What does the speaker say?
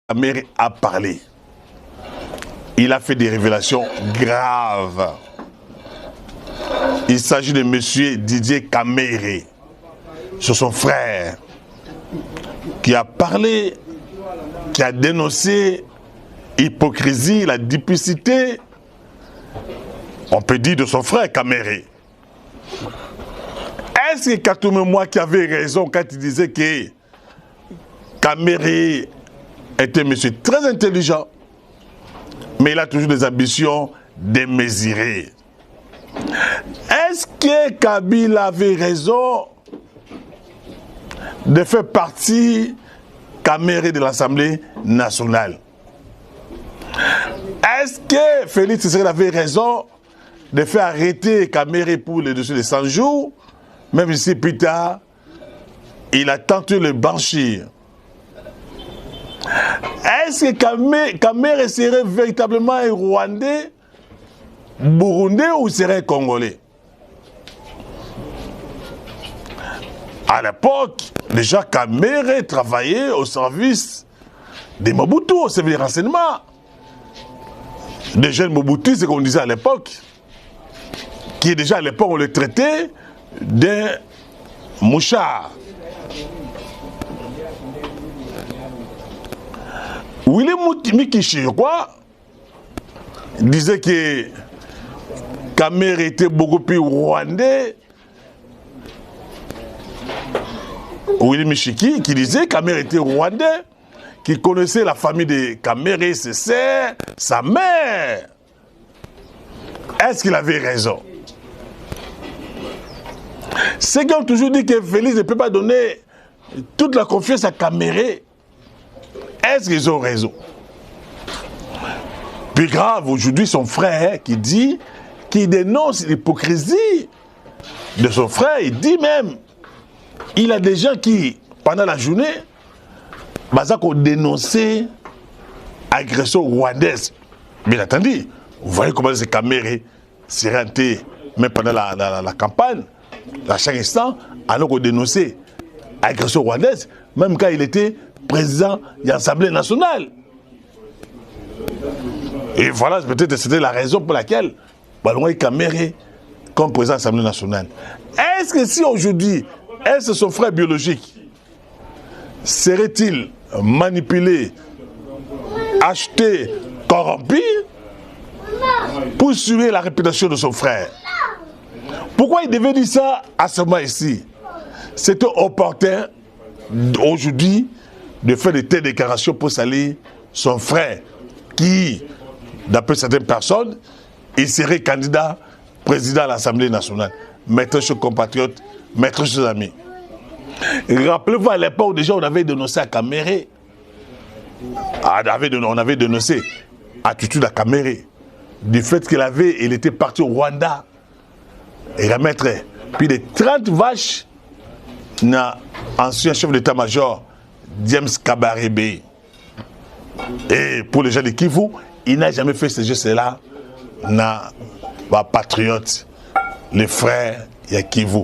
Kamere a parlé. Il a fait des révélations graves. Il s'agit de M. Didier Kamere, sur son frère, qui a parlé, qui a dénoncé l'hypocrisie, la duplicité, on peut dire, de son frère Kamere. Est-ce que Katoumé moi qui avait raison quand il disait que Kamere était monsieur très intelligent, mais il a toujours des ambitions démesurées? Est-ce que Kabila avait raison de faire partie Kamere de l'Assemblée nationale? Est-ce que Félix Tshisekedi avait raison de faire arrêter Kamere pour le dossier de 100 jours, même si plus tard, il a tenté de le blanchir? Est-ce que Kamere serait véritablement un Rwandais, Burundais ou serait un Congolais? À l'époque, déjà Kamere travaillait au service des Mobutu, au service des renseignements. Des jeunes Mobutu, c'est ce qu'on disait à l'époque, qui déjà à l'époque on le traitait d'un mouchard. Willy Mikishirwa disait que Kamere était beaucoup plus rwandais. Willy Michiki qui disait que Kamere était rwandais, qui connaissait la famille de Kamere, ses sœurs, sa mère. Est-ce qu'il avait raison? Ceux qui ont toujours dit que Félix ne peut pas donner toute la confiance à Kamere, est-ce qu'ils ont raison? Plus grave, aujourd'hui, son frère qui dit, qui dénonce l'hypocrisie de son frère, il dit même, il a des gens qui, pendant la journée, ont dénoncé l'agression rwandaise. Bien entendu, vous voyez comment ces Kamere s'est rentré, même pendant la campagne, à chaque instant, alors qu'on dénonçait l'agression rwandaise, même quand il était président de l'Assemblée nationale. Et voilà, peut-être c'était la raison pour laquelle Balongoy Kamere comme président de l'Assemblée nationale. Est-ce que si aujourd'hui, est-ce que son frère biologique serait-il manipulé, acheté, corrompu pour suivre la réputation de son frère? Pourquoi il devait dire ça à ce moment ici? C'était opportun aujourd'hui de faire de telles déclarations pour saluer son frère qui, d'après certaines personnes, il serait candidat président à l'Assemblée nationale. Maître chers compatriotes, maître chers amis. Rappelez-vous à l'époque déjà on avait dénoncé à Kamere. On avait dénoncé l'attitude à Kamere du fait qu'il était parti au Rwanda et remettre plus de 30 vaches à l'ancien chef d'état-major James Kabarebe. Et pour les gens de Kivu, il n'a jamais fait ce geste-là. Les patriotes, les frères, il y a Kivu.